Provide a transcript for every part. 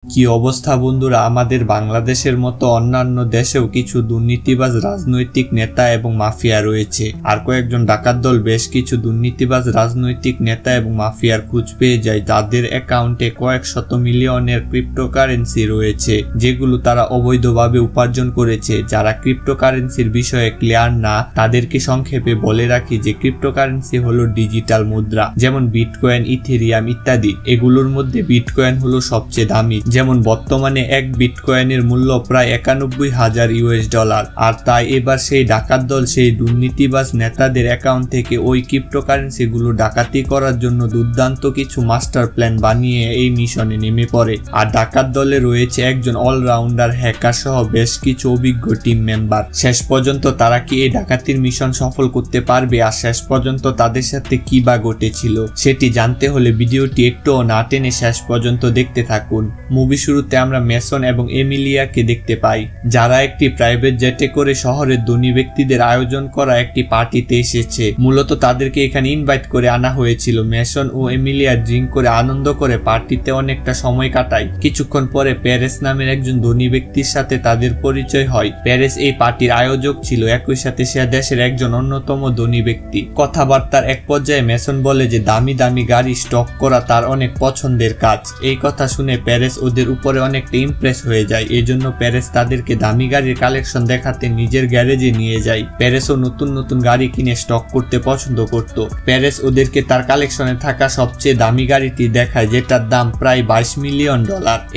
কি অবস্থা বন্ধুরা, আমাদের বাংলাদেশের মতো অন্যান্য দেশেও কিছু দুর্নীতিবাজ রাজনৈতিক নেতা এবং মাফিয়া রয়েছে। আর কয়েকজন ডাকাত দল বেশ কিছু দুর্নীতিবাজ রাজনৈতিক নেতা এবং মাফিয়ার খোঁজ পেয়ে যায়, যাদের অ্যাকাউন্টে কয়েক শত মিলিয়নের ক্রিপ্টোকারেন্সি রয়েছে, যেগুলো তারা অবৈধভাবে উপার্জন করেছে। যারা ক্রিপ্টোকারেন্সির বিষয়ে ক্লিয়ার না, তাদেরকে সংক্ষেপে বলে রাখি যে ক্রিপ্টোকারেন্সি হলো ডিজিটাল মুদ্রা, যেমন বিটকয়েন, ইথেরিয়াম ইত্যাদি। এগুলোর মধ্যে বিটকয়েন হলো সবচেয়ে দামি, যেমন বর্তমানে এক বিটকয়েনের মূল্য প্রায় 91,000 US$। আর তাই এবার সেই ডাকাত দল সেই দুর্নীতিবাজ নেতাদের অ্যাকাউন্ট থেকে ওই ক্রিপ্টোকারেন্সি গুলো ডাকাতি করার জন্য দুর্দান্ত কিছু মাস্টার প্ল্যান বানিয়ে এই মিশনে নেমে পড়ে। আর ডাকাত দলে রয়েছে একজন অলরাউন্ডার হ্যাকার সহ বেশ কিছু অভিজ্ঞ টিম মেম্বার। শেষ পর্যন্ত তারা কি এই ডাকাতির মিশন সফল করতে পারবে, আর শেষ পর্যন্ত তাদের সাথে কি বা ঘটেছিল সেটি জানতে হলে ভিডিওটি একটুও না টেনে শেষ পর্যন্ত দেখতে থাকুন। মুভি শুরুতে আমরা মেসন এবং এমিলিয়াকে দেখতে পাই, যারা একটি প্রাইভেট জেটে করে শহরের ধনী ব্যক্তিদের আয়োজন করা একটি পার্টিতে এসেছে। মূলত তাদেরকে এখানে ইনভাইট করে আনা হয়েছিল। মেসন ও এমিলিয়া ড্রিঙ্ক করে আনন্দ করে পার্টিতে অনেকটা সময় কাটায়। কিছুক্ষণ পরে প্যারেস নামের একজন ধনী ব্যক্তির সাথে তাদের পরিচয় হয়। প্যারেস এই পার্টির আয়োজক ছিল, একই সাথে সে দেশের একজন অন্যতম ধনী ব্যক্তি। কথাবার্তার এক পর্যায়ে মেসন বলে যে দামি দামি গাড়ি স্টক করা তার অনেক পছন্দের কাজ। এই কথা শুনে প্যারেস ওদের উপরে অনেকটা ইমপ্রেস হয়ে যায়। এই জন্য প্যারেস তাদেরকে দামি গাড়ির কালেকশন দেখাতে নিজের গ্যারেজে নিয়ে যায়। প্যারেসও নতুন নতুন গাড়ি কিনে স্টক করতে পছন্দ করত। প্যারেস ওদেরকে তার কালেকশনে থাকা সবচেয়ে দামি গাড়িটি দেখায়, যেটার দাম প্রায় $22 মিলিয়ন।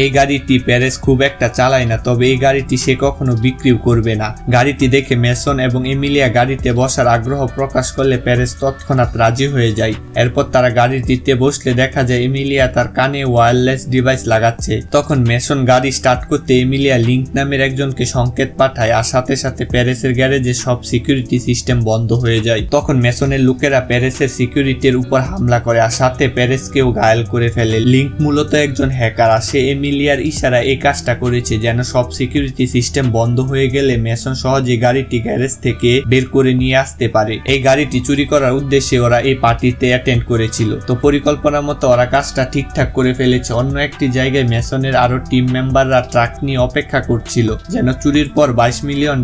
এই গাড়িটি প্যারেস খুব একটা চালায় না, তবে এই গাড়িটি সে কখনো বিক্রিও করবে না। গাড়িটি দেখে মেসন এবং এমিলিয়া গাড়িতে বসার আগ্রহ প্রকাশ করলে প্যারেস তৎক্ষণাৎ রাজি হয়ে যায়। এরপর তারা গাড়িটিতে বসলে দেখা যায় এমিলিয়া তার কানে ওয়্যারলেস ডিভাইস লাগাচ্ছে। তখন মেসন গাড়ি স্টার্ট করতে এমিলিয়া লিংক নামের একজনকে সংকেত পাঠায়, আর সাথে সাথে প্যারেসের গ্যারেজে সব সিকিউরিটি সিস্টেম বন্ধ হয়ে যায়। তখন মেসনের লোকেরা প্যারেসের সিকিউরিটির উপর হামলা করে, আর সাথে প্যারেসকেও ঘায়েল করে ফেলে। লিংক মূলত একজন হ্যাকার, আর সে এমিলিয়ার ইশারা এই কাজটা করেছে যেন সব সিকিউরিটি সিস্টেম বন্ধ হয়ে গেলে মেসন সহজে গাড়িটি গ্যারেজ থেকে বের করে নিয়ে আসতে পারে। এই গাড়িটি চুরি করার উদ্দেশ্যে ওরা এই পার্টিতে অ্যাটেন্ড করেছিল। তো পরিকল্পনা মতো ওরা কাজটা ঠিকঠাক করে ফেলেছে। অন্য একটি জায়গায় মেসনের আরো টিম মেম্বাররা ট্রাক নিয়ে অপেক্ষা করছিল, যেন চুরির পর $22 মিলিয়ন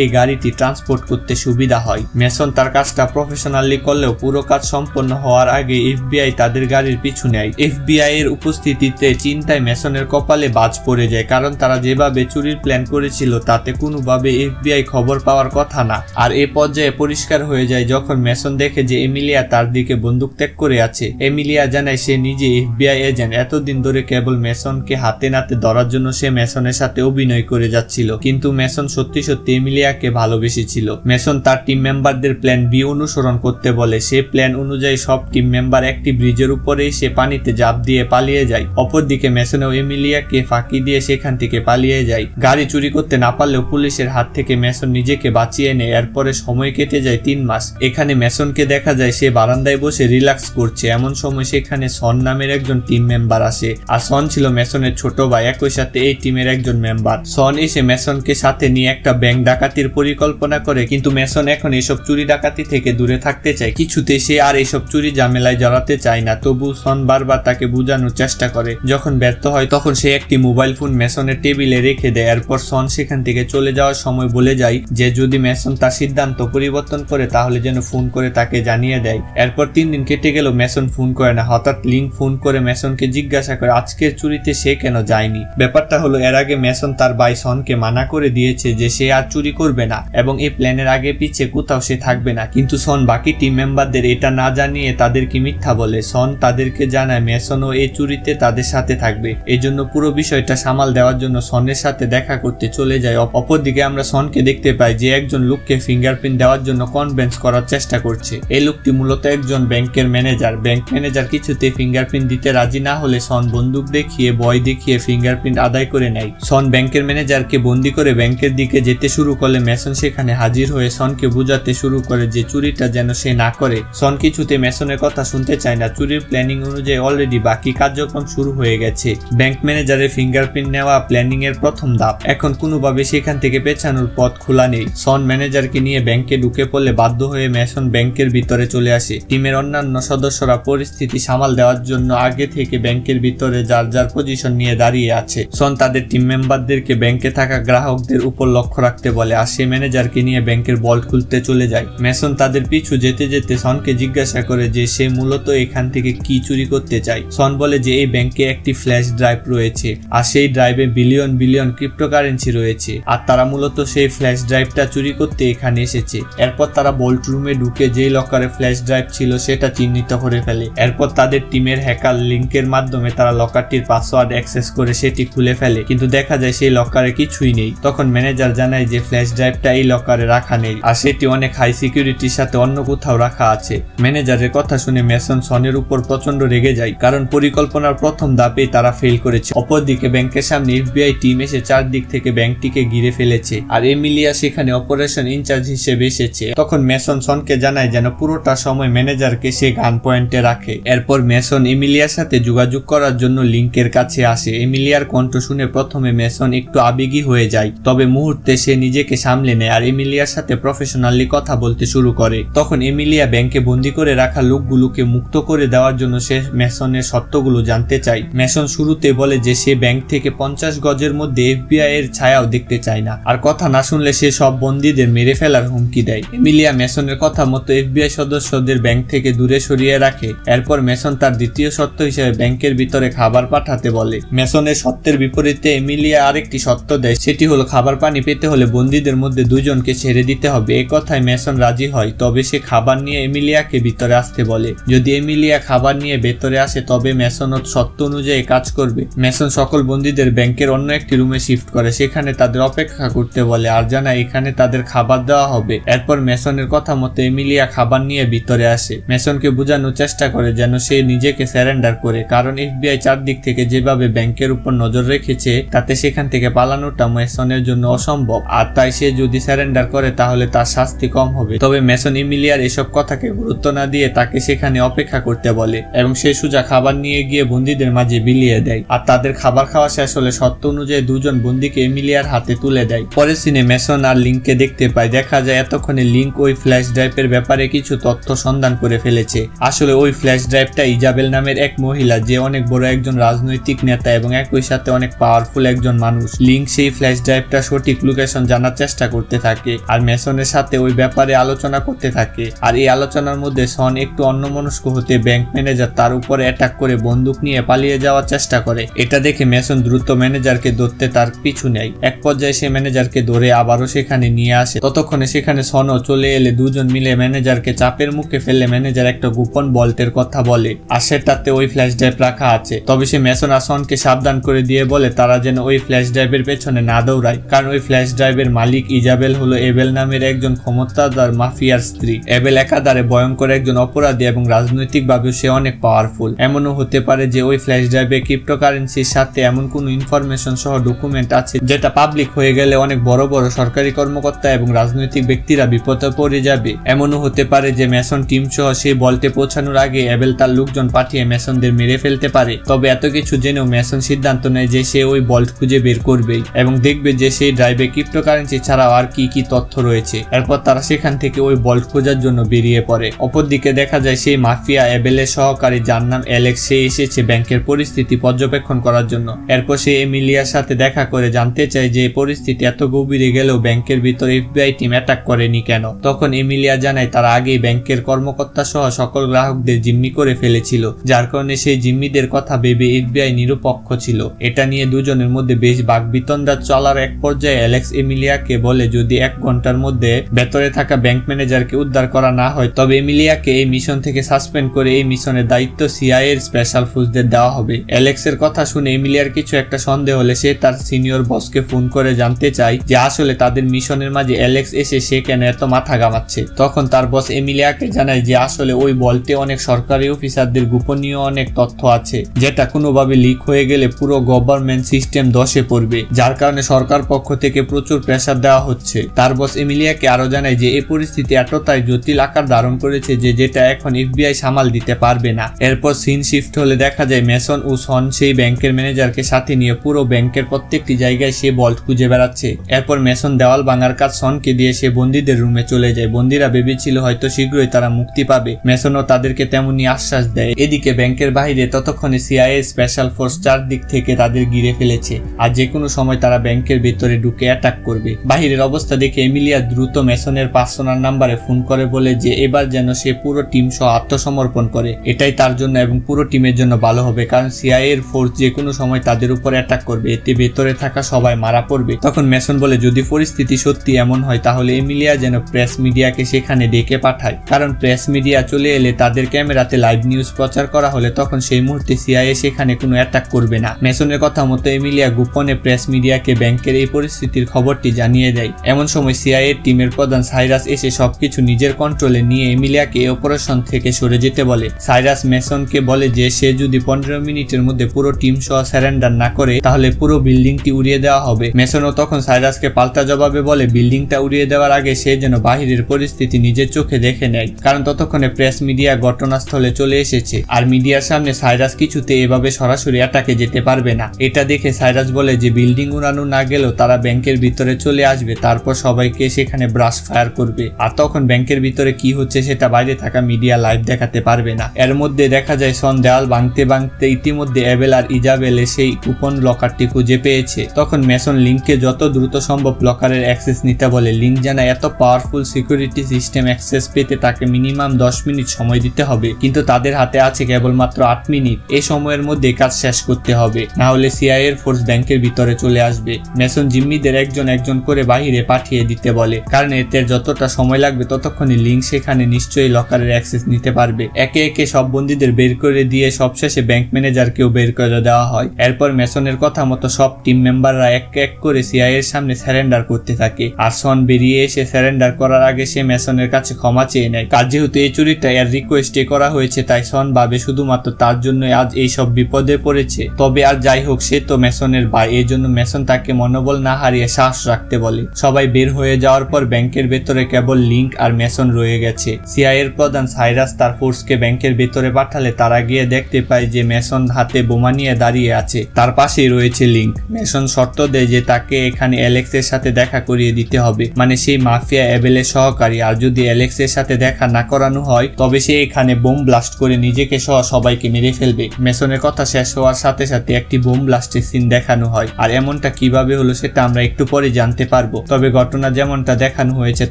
এই গাড়িটি ট্রান্সপোর্ট করতে সুবিধা হয়। মেসন তার কাজটা প্রফেশনালি করলেও পুরো কাজ সম্পন্ন হওয়ার আগে FBI তাদের গাড়ির পিছু নেয়। FBI এর উপস্থিতিতে চিন্তায় মেসনের কপালে বাজ পড়ে যায়, কারণ তারা যেভাবে চুরির প্ল্যান করেছিল তাতে কোনোভাবে FBI খবর পাওয়ার কথা না। আর এ পর্যায়ে পরিষ্কার হয়ে যায় যখন মেসন দেখে যে এমিলিয়া তার দিকে বন্দুক ত্যাগ করে আছে। এমিলিয়া জানায় সে নিজে FBI এজেন্ট। এতদিন ধরে কেবল মেসনকে হাতে নাতে ধরার জন্য সে মেসনের সাথে অভিনয় করে যাচ্ছিল, কিন্তু মেসন সত্যি সত্যি এমিলিয়াকে ভালোবেসেছিল। মেসন তার টিম মেম্বারদের প্ল্যান বি অনুসরণ করতে বলে। সে প্ল্যান অনুযায়ী সব টিম মেম্বার একটি ব্রিজের উপরে সে পানিতে ঝাঁপ দিয়ে পালিয়ে যায়। অপরদিকে মেসন ও এমিলিয়াকে ফাঁকি দিয়ে সেখান থেকে পালিয়ে যায়। গাড়ি চুরি করতে না পারলেও পুলিশের হাত থেকে মেসন নিজেকে বাঁচিয়ে নেয়। এরপরে সময় কেটে যায় 3 মাস। এখানে মেসনকে দেখা যায় সে বারান্দায় বসে রিল্যাক্স করছে। এমন সময় সেখানে সন নামের একজন টিম মেম্বার আসে, আর সন ছিল মেসনের ছোট ভাই, একই সাথে এই টিমের একজন মেম্বার। সন এসে মেসনকে সাথে নিয়ে একটা ব্যাংক ডাকাতির পরিকল্পনা করে, কিন্তু মেসন এখন এসব চুরি ডাকাতি থেকে দূরে থাকতে চায়। কিছুতে সে আর এসব চুরি ঝামেলায় জড়াতে চায় না। তবু সন বারবার তাকে বোঝানোর চেষ্টা করে। যখন ব্যর্থ হয় তখন সে একটি মোবাইল ফোন মেসনের টেবিলে রেখে দেয়। এরপর সন সেখান থেকে চলে যাওয়ার সময় বলে যায় যে যদি মেসন তার সিদ্ধান্ত পরিবর্তন করে তাহলে যেন ফোন করে তাকে জানিয়ে দেয়। এরপর 3 দিন কেটে গেল, মেসন ফোন করে না। হঠাৎ লিংক ফোন করে মেসনকে জিজ্ঞাসা করে আজকের চুরিতে সে কেন যায়নি। ব্যাপারটা হলো এর আগে মেসন তার ভাই সনকে মানা করে দিয়েছে যে সে আর চুরি করবে না এবং এই প্ল্যানের আগে পিছে কোথাও সে থাকবে না, কিন্তু সন বাকি টিম মেম্বারদের এটা না জানিয়ে তাদেরকে মিথ্যা বলে। সন তাদেরকে জানায় মেসনও এই চুরিতে তাদের সাথে থাকবে। এই জন্য পুরো বিষয়টা সামাল দেওয়ার জন্য সনের সাথে দেখা করতে চলে যায়। অপরদিকে আমরা সনকে দেখতে পাই যে একজন লোককে ফিঙ্গারপ্রিন্ট দেওয়ার জন্য কনভিন্স করার চেষ্টা করছে। এই লোকটি মূলত একজন ব্যাংকের ম্যানেজার। ব্যাংক ম্যানেজার কিছুতে ফিঙ্গারপ্রিন্ট দিতে রাজি না হলে সন বন্দুক দেখিয়ে ভয় দেখিয়ে ফিঙ্গারপ্রিন্ট আদায় করে নেয়। সন ব্যাংকের ম্যানেজারকে বন্দি করে ব্যাংকের দিকে যেতে শুরু করলে মেসন সেখানে হাজির হয়ে সনকে বোঝাতে শুরু করে যে চুরিটা যেন সে না করে। সন কিছুতে মেসনের কথা শুনতে চায় না। চুরির প্ল্যানিং অনুযায়ী অলরেডি বাকি কার্যক্রম শুরু হয়ে গেছে। ব্যাংক ম্যানেজারের ফিঙ্গারপ্রিন্ট নেওয়া প্ল্যানিং এর প্রথম ধাপ। এখন কোনোভাবে সেখান থেকে পেছানোর পথ খোলা নেই। সন ম্যানেজারকে নিয়ে ব্যাংকে ঢুকে পড়লে বাধ্য হয়ে মেসন ব্যাংকের ভিতরে চলে আসে। টিমের অন্যান্য সদস্যরা পরিস্থিতি সামাল দেওয়ার জন্য আগে থেকে ব্যাংকের ভিতরে যার যার পজিশন পজিশন নিয়ে দাঁড়িয়ে আছে। সন তাদের টিম মেম্বারদেরকে ব্যাংকে থাকা গ্রাহকদের উপর লক্ষ্য রাখতে বলে আর সে ম্যানেজারকে নিয়ে ব্যাংকের ভল্ট খুলতে চলে যায়। মেসন তাদের পিছু যেতে যেতে সনকে জিজ্ঞাসা করে যে সে মূলত এখান থেকে কি চুরি করতে চায়। সন বলে যে এই ব্যাংকে একটি ফ্ল্যাশ ড্রাইভ রয়েছে আর সেই ড্রাইভে বিলিয়ন বিলিয়ন ক্রিপ্টোকারেন্সি রয়েছে আর তারা মূলত সেই ফ্ল্যাশ ড্রাইভটা চুরি করতে এখানে এসেছে। এরপর তারা ভল্ট রুমে ঢুকে যেই লকারে ফ্ল্যাশ ড্রাইভ ছিল সেটা চিহ্নিত করে ফেলে। এরপর তাদের টিমের হ্যাকার লিংকের মাধ্যমে তারা লকারটির পাসওয়ার্ড অ্যাক্সেস করে সেটি খুলে ফেলে, কিন্তু দেখা যায় সেই লকারে কিছুই নেই। তখন ম্যানেজার জানায় যে ফ্ল্যাশ ড্রাইভটা এই লকারে রাখা নেই আর সেটি অনেক হাই সিকিউরিটির সাথে অন্য কোথাও রাখা আছে। ম্যানেজারের কথা শুনে মেসন সনের উপর প্রচন্ড রেগে যায়, কারণ পরিকল্পনার প্রথম ধাপেই তারা ফেল করেছে। অপরদিকে ব্যাংকের সামনে এফবিআই টিম এসে চারদিক থেকে ব্যাংকটিকে ঘিরে ফেলেছে আর এমিলিয়া সেখানে অপারেশন ইনচার্জ হিসেবে এসেছে। তখন মেসন সনকে জানায় যেন পুরোটা সময় ম্যানেজারকে সে গান পয়েন্টে রাখে। এরপর মেসন এমিলিয়ার সাথে যোগাযোগ করার জন্য লিংকের কাছে আসে। এমিলিয়ার কণ্ঠ শুনে প্রথমে মেসন একটু আবেগী হয়ে যায়, তবে মুহূর্তে সে নিজেকে সামলে নেয় আর এমিলিয়ার সাথে প্রফেশনালি কথা বলতে শুরু করে। তখন এমিলিয়া ব্যাংকে বন্দি করে রাখা লোকগুলোকে মুক্ত করে দেওয়ার জন্য সে মেসনের সত্যগুলো জানতে চায়। মেসন শুরুতে বলে যে সে ব্যাংক থেকে 50 গজের মধ্যে এফবিআই এর ছায়াও দেখতে চায় না আর কথা না শুনলে সে সব বন্দীদের মেরে ফেলার হুমকি দেয়। এমিলিয়া মেসনের কথা মতো এফবিআই সদস্যদের ব্যাংক থেকে দূরে সরিয়ে রাখে। এরপর মেসন তার দ্বিতীয় সত্য হিসেবে ব্যাংকের ভিতরে খাবার পাঠাতে বলে। মেসনের সত্যের বিপরীতে এমিলিয়া আরেকটি সত্য দেয়, সেটি হলো খাবার পানি পেতে হলে বন্দীদের মধ্যে দুজনকে ছেড়ে দিতে হবে। এ কথায় মেসন রাজি হয়, তবে সে খাবার নিয়ে এমিলিয়াকে ভিতরে আসতে বলে। যদি এমিলিয়া খাবার নিয়ে ভেতরে আসে তবে মেসন সত্য অনুযায়ী কাজ করবে। মেসন সকল বন্দীদের ব্যাংকের অন্য একটি রুমে শিফট করে, সেখানে তাদের অপেক্ষা করতে বলে আর জানায় এখানে তাদের খাবার দেওয়া হবে। এরপর মেসনের কথা মতো এমিলিয়া খাবার নিয়ে ভিতরে আসে। মেসনকে বোঝানোর চেষ্টা করে যেন সে নিজেকে সারেন্ডার করে, কারণ এফবিআই চারদিক থেকে যেভাবে ব্যাংকের উপর নজর রেখেছে তাতে সেখান থেকে পালানোটা মেসনের জন্য অসম্ভব আর তাই সে যদি সারেন্ডার করে তাহলে তার শাস্তি কম হবে। তবে মেসন এমিলিয়ার এসব কথাকে গুরুত্ব না দিয়ে তাকে সেখানে অপেক্ষা করতে বলে এবং সে সোজা খাবার নিয়ে গিয়ে বন্দীদের মাঝে বিলিয়ে দেয় আর তাদের খাবার খাওয়া শেষ হলে সত্য অনুযায়ী দুজন বন্দীকে এমিলিয়ার হাতে তুলে দেয়। পরের সিনে মেসন আর লিংককে দেখতে পায়। দেখা যায় এতক্ষণে লিংক ওই ফ্ল্যাশ ড্রাইভের ব্যাপারে কিছু তথ্য সন্ধান করে ফেলেছে। আসলে ওই ফ্ল্যাশ ড্রাইভটা ইজাবেল নামের এক মহিলা, যে অনেক বড় একজন রাজনৈতিক নেতা এবং একই সাথে অনেক পাওয়ারফুল একজন মানুষ। লিংক সেই ফ্ল্যাশ ড্রাইভটা সঠিক লোকেশন জানার চেষ্টা করতে থাকে আর মেসনের সাথে ওই ব্যাপারে আলোচনা করতে থাকে। আর এই আলোচনার মধ্যে সন একটু অন্যমনস্ক হতে ব্যাংক ম্যানেজার তার উপরে অ্যাটাক করে বন্দুক নিয়ে পালিয়ে যাওয়ার চেষ্টা করে। এটা দেখে মেসন দ্রুত ম্যানেজারকে ধরতে তার পিছু নেয়। এক পর্যায়ে সে ম্যানেজারকে ধরে আবারও সেখানে নিয়ে আসে। ততক্ষণে সেখানে সনও চলে এলে দুজন মিলে ম্যানেজারকে চাপের মুখে ফেলে ম্যানেজার একটা গোপন ভল্টের কথা বলে আর সেটাতে ওই ফ্ল্যাশ ড্রাইভ রাখা আছে। তবে সে মেসন আর সনকে সাবধান করে দিয়ে বলে তারা যেন ওই ফ্ল্যাশ ড্রাইভের পেছনে না দৌড়ায়, কারণ ওই ফ্ল্যাশ ড্রাইভের মালিক ইজাবেল হলো এবেল নামের একজন ক্ষমতাধর মাফিয়ার স্ত্রী। এবেল একাধারে ভয়ঙ্কর একজন অপরাধী এবং রাজনৈতিকভাবেও সে অনেক পাওয়ারফুল। এমনও হতে পারে যে ওই ফ্ল্যাশ ড্রাইভে ক্রিপ্টোকারেন্সির সাথে এমন কোনো ইনফরমেশন সহ ডকুমেন্ট আছে যেটা পাবলিক হয়ে গেলে অনেক বড় বড় সরকারি কর্মকর্তা এবং রাজনৈতিক ব্যক্তিরা বিপদে পড়ে যাবে। এমনও হতে পারে যে মেসন টিম সহ সেই ভল্টে পৌঁছানোর আগে এবেল তার লোকজন পাঠিয়ে মেসনদের মেরে ফেলতে পারে। তবে এত কিছু জেনেও মেসন সিদ্ধান্ত নেয় যে সে ওই ভল্ট খুঁজে বের করবেই এবং দেখবে যে সেই ড্রাইভে ক্রিপ্টোকারেন্সি ছাড়াও আর কি কি তথ্য রয়েছে। এরপর তারা সেখান থেকে ওই ভল্ট খোঁজার জন্য বেরিয়ে পড়ে। অপরদিকে দেখা যায় সেই মাফিয়া এবেলের সহকারী, যার নাম অ্যালেক্স, সে এসেছে ব্যাংকের পরিস্থিতি পর্যবেক্ষণ করার জন্য। এরপর সে এমিলিয়ার সাথে দেখা করে জানতে চায় যে পরিস্থিতি এত গভীরে গেলেও ব্যাংকের ভিতরে এফবিআই টিম অ্যাটাক করেনি কেন। তখন এমিলিয়া জানায় তারা আগেই ব্যাংকের কর্মকর্তা সহ সকল গ্রাহকদের জিম্মি করে ফেলেছিল, যার কারণে সেই জিম্মিদের কথা ভেবে এফবিআই নিরপেক্ষ ছিল। এটা নিয়ে দুজনের মধ্যে বেশ বাকবিতণ্ডা চলার এক পর্যায়ে অ্যালেক্স এমিলিয়াকে বলে যদি 1 ঘন্টার মধ্যে ভেতরে থাকা ব্যাংক ম্যানেজারকে উদ্ধার করা না হয় তবে এমিলিয়াকে এই মিশন থেকে সাসপেন্ড করে এই মিশনের দায়িত্ব সিআইএ এর স্পেশাল ফোর্সদের দেওয়া হবে। অ্যালেক্সের কথা শুনে এমিলিয়ার কিছু একটা সন্দেহ হলে সে তার সিনিয়র বসকে ফোন করে জানতে চায় যে আসলে তাদের মিশনের মাঝে অ্যালেক্স এসে সে কেন এত মাথা ঘামাচ্ছে। তখন তার বস এমিলিয়াকে জানায় যে আসলে ওই ভল্টে অনেক সরকারি অফিসারদের গোপনীয় অনেক তথ্য আছে যেটা কোনোভাবে লিক হয়ে গেলে পুরো গভর্নমেন্ট সিস্টেম ধসে পড়বে, যার কারণে সরকার পক্ষ থেকে প্রচুর প্রেসার দেওয়া হচ্ছে। তার বস এমিলিয়াকে আরো জানায় যে এই পরিস্থিতি এতটাই জটিল আকার ধারণ করেছে যে যেটা এখন এফবিআই সামাল দিতে পারবে না। এরপর সিন শিফট হলে দেখা যায় মেসন ও সন সেই ব্যাংকের ম্যানেজারকে সাথে নিয়ে পুরো ব্যাংকের প্রত্যেকটি জায়গায় সে ভল্ট খুঁজে বেড়াচ্ছে। এরপর মেসন দেওয়াল ভাঙার কাজ সনকে দিয়ে সে বন্দীদের রুমে চলে যায়। বন্দীরা ভেবেছিল হয়তো শীঘ্রই তারা মুক্তি পাবে। মেসনও তাদেরকে তেমনি আশ্বাস দেয়। এদিকে ব্যাংকের বাইরে ততক্ষণে সিআইএ স্পেশাল ফোর্স ফোর্স চারদিক থেকে তাদের ঘিরে ফেলেছে আর যে কোনো সময় তারা ব্যাংকের ভেতরে ঢুকে অ্যাটাক করবে। বাহিরের অবস্থা দেখে এমিলিয়া দ্রুত মেসনের পার্সোনাল নাম্বারে ফোন করে বলে যে এবার যেন সে পুরো টিম সহ আত্মসমর্পণ করে। এটাই তার জন্য এবং পুরো টিমের জন্য ভালো হবে, কারণ সিআইএ এর ফোর্স যে কোনো সময় তাদের উপর অ্যাটাক করবে, এতে ভেতরে থাকা সবাই মারা পড়বে। তখন মেসন বলে যদি পরিস্থিতি সত্যি এমন হয় তাহলে এমিলিয়া যেন প্রেস মিডিয়াকে সেখানে ডেকে পাঠায়, কারণ প্রেস মিডিয়া চলে এলে তাদের ক্যামেরাতে লাইভ নিউজ প্রচার করা হলে তখন সেই মুহূর্তে সিআইএ সেখানে কোনো অ্যাটাক করবে না। মেসনের কথা মতো এমিলিয়া গোপনে প্রেস মিডিয়াকে ব্যাংকের এই পরিস্থিতির খবরটি জানিয়ে দেয়। এমন সময় সিআইএ টিমের প্রধান সাইরাস এসে সবকিছু নিজের কন্ট্রোলে নিয়ে এমিলিয়াকে এই অপারেশন থেকে সরে যেতে বলে। সাইরাস মেসনকে বলে যে সে যদি 15 মিনিটের মধ্যে পুরো টিম সহ সারেন্ডার না করে তাহলে পুরো বিল্ডিংটি উড়িয়ে দেওয়া হবে। মেসনও তখন সাইরাসকে পাল্টা জবাবে বলে বিল্ডিংটা উড়িয়ে দেওয়ার আগে সে যেন বাহিরের পরিস্থিতি নিজের চোখে দেখে নেয়, কারণ ততক্ষণে প্রেস মিডিয়া ঘটনাস্থলে চলে এসেছে আর মিডিয়ার সামনে সাইরাস কিছুতে এভাবে সরাসরি অ্যাটাকে যেতে পারবে না। এটা দেখে সাইরাস বলে যে বিল্ডিং উড়ানো না গেলেও তারা ব্যাংকের ভিতরে চলে আসবে, তারপর সবাইকে সেখানে ব্রাশ ফায়ার করবে আর তখন ব্যাংকের ভিতরে কি হচ্ছে সেটা বাইরে থাকা মিডিয়া লাইভ দেখাতে পারবে না। এর মধ্যে দেখা যায় সন দেওয়াল ভাঙতে ভাঙতে ইতিমধ্যে এবেল আর ইজাবেলে সেই কুপন লকারটি খুঁজে পেয়েছে। তখন মেসন লিংককে যত দ্রুত সম্ভব লকারের অ্যাক্সেস নিতে বলে। লিংক জানা এত পাওয়ারফুল সিকিউরিটি সিস্টেম অ্যাক্সেস পেতে তাকে মিনিমাম 10 মিনিট সময় দিতে হবে, কিন্তু তাদের হাতে আছে কেবলমাত্র 8 মিনিট। এই সময়ের মধ্যে কাজ শেষ করতে হবে, না হলে সিআইএ এর ফোর্স ব্যাংকের ভিতরে চলে আসবে। মেসন জিম্মিদের একজন একজন করে বাহিরে পাঠিয়ে দিতে বলে, কারণ এতে যতটা সময় লাগবে ততক্ষণে লিংক সেখানে নিশ্চয়ই লকারের অ্যাক্সেস নিতে পারবে। একে একে সব বন্দীদের বের করে দিয়ে সবশেষে ব্যাংক ম্যানেজারকেও বের করে দেওয়া হয়। এরপর মেসনের কথা মতো সব টিম মেম্বাররা এক এক করে সিআইএ এর সামনে সারেন্ডার করতে থাকে আর সন বেরিয়ে এসে সারেন্ডার করার আগে সে মেসনের কাছে ক্ষমা চেয়ে নেয়। কাজ যেহেতু এই চুরিটা এর রিকোয়েস্টে করা হয়েছে তাই সন ভাবে শুধুমাত্র তার জন্য আজ এই সব বিপদে পড়েছে। তবে আর যাই হোক সে তো মেসনের ভাই, এই জন্য মেসন তাকে মনোবল না হারিয়ে সাহস রাখতে বলে। সবাই বের হয়ে যাওয়ার পর ব্যাংকের ভেতরে কেবল লিংক আর মেসন রয়ে গেছে। সিআইএ এর প্রধান সাইরাস তার ফোর্সকে ব্যাংকের ভেতরে পাঠালে তারা গিয়ে দেখতে পায় যে মেসন হাতে বোমা নিয়ে দাঁড়িয়ে আছে, তার পাশেই রয়েছে লিংক। মেসন শর্ত দেয় যে তাকে এখানে অ্যালেক্সের সাথে দেখা করিয়ে দিতে হবে, মানে সেই মাফিয়া এবেলের সহকারী, আর যদি অ্যালেক্সের সাথে দেখা না করানো হয় তবে সে এখানে বোম ব্লাস্ট করে নিজেকে সহ সবাইকে মেরে ফেলবে। মেসনের কথা শেষ হওয়ার সাথে সাথে একটি বোম ব্লাস্টের সিন দেখানো হয়, আর এমনটা কিভাবে হলো সেটা আমরা একটু পরে জানতে পারবো। তবে ঘটনা যেমনটা দেখানো হয়েছে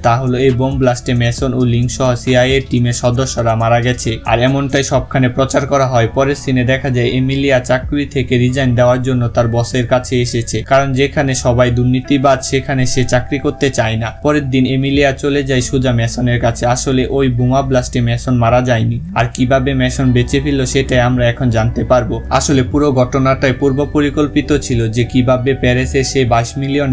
তা হলো এই বোম ব্লাস্টে মেসন ও লিংক সহ সিআইএ টিমের সদস্যরা মারা গেছে, আর এমনটাই সবখানে প্রচার করা হয়। পরের সিনে দেখা যায় এমিলিয়া চাকরি থেকে রিজাইন দেওয়ার জন্য তার বসের কাছে এসেছে, কারণ যেখানে সবাই দুর্নীতিবাজ সেখানে সে চাকরি করতে চায় না। পরের দিন এমিলিয়া চলে যায় সোজা মেসনের কাছে। আসলে ওই বোমা ব্লাস্টে মেসন মারা যায়নি, আর কিভাবে মেসন বেঁচে ফিরল সেটাই আমরা এখন জানতে পারবো। আসলে পুরো ঘটনাটাই পূর্ব পরিকল্পিত ছিল যে কিভাবে প্যারিসে সেই $22 মিলিয়ন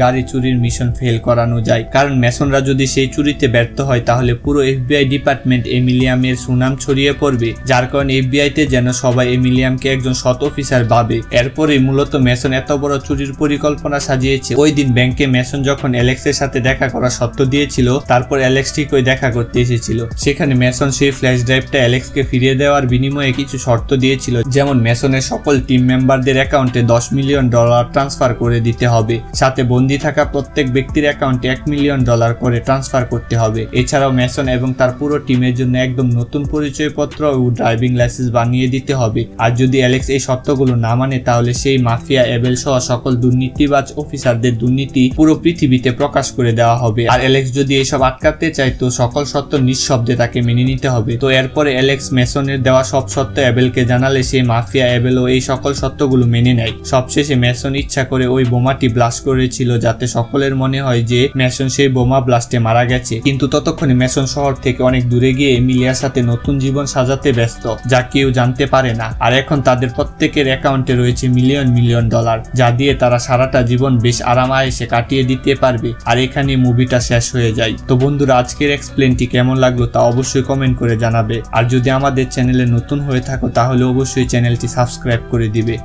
গাড়ি চুরির মিশন ফেল করানো যায়, কারণ মেসনরা যদি সেই চুরিতে ব্যর্থ হয় তাহলে পুরো এফবিআই ডিপার্টমেন্ট এমিলিয়ামের সুনাম ছড়িয়ে পড়বে, যার কারণে এফবিআইতে যেন সবাই এমিলিয়ামকে একজন সৎ অফিসার ভাবে। এরপরে মূলত মেসন এত বড় চুরির পরিকল্পনা সাজিয়েছে। ওই দিন ব্যাংকে মেসন যখন অ্যালেক্সের সাথে দেখা করার শর্ত দিয়েছিল তারপর অ্যালেক্স ঠিকই দেখা করতে এসেছিল। সেখানে মেসন সেই ফ্ল্যাশ ড্রাইভটা অ্যালেক্সকে ফিরিয়ে দেওয়ার বিনিময়ে কিছু শর্ত দিয়েছিল, যেমন মেসনের সকল টিম মেম্বারদের অ্যাকাউন্টে $10 মিলিয়ন ট্রান্সফার করে দিতে হবে, সাথে বন্দী থাকা প্রত্যেক ব্যক্তির অ্যাকাউন্টে $1 মিলিয়ন করে ট্রান্সফার করতে হবে। এছাড়াও মেসন এবং তার পুরো টিমের জন্য একদম নতুন পরিচয়পত্র ও ড্রাইভিং লাইসেন্স বানিয়ে দিতে হবে। আর যদি অ্যালেক্স এই শর্তগুলো না মানে তাহলে সেই মাফিয়া এবেল সহ সকল দুর্নীতিবাজ অফিসারদের দুর্নীতি পুরো পৃথিবীতে প্রকাশ করে দেওয়া হবে। আর অ্যালেক্স যদি এইসব আটকাতে চায় তো সকল শর্ত নিঃশব্দে তাকে মেনে নিতে হবে। তো এরপরে অ্যালেক্স মেসনের দেওয়া সব শর্ত এবেলকে জানালে সেই মাফিয়া এবেলও এই সকল শর্তগুলো মেনে নেয়। সবশেষে মেসন ইচ্ছা করে ওই বোমাটি ব্লাস্ট করেছিল যাতে সকলের মনে হয় যে মেসন সেই বোমা ব্লাস্টে মারা গেছে, কিন্তু ততক্ষণে মেসন শহর থেকে অনেক দূরে গিয়ে এমিলিয়ার সাথে নতুন জীবন সাজাতে ব্যস্ত, যা কেউ জানতে পারে না। আর এখন তাদের প্রত্যেকের অ্যাকাউন্টে রয়েছে $মিলিয়ন মিলিয়ন, যা দিয়ে তারা সারাটা জীবন বেশ আরামায়েশে কাটিয়ে দিতে পারবে। আর এখানে মুভিটা শেষ হয়ে যায়। তো বন্ধুরা, আজকের এক্সপ্লেনটি কেমন লাগলো তা অবশ্যই কমেন্ট করে জানাবে। আর যদি আমাদের চ্যানেলে নতুন হয়ে থাকো তাহলে অবশ্যই চ্যানেলটি সাবস্ক্রাইব করে দিবে।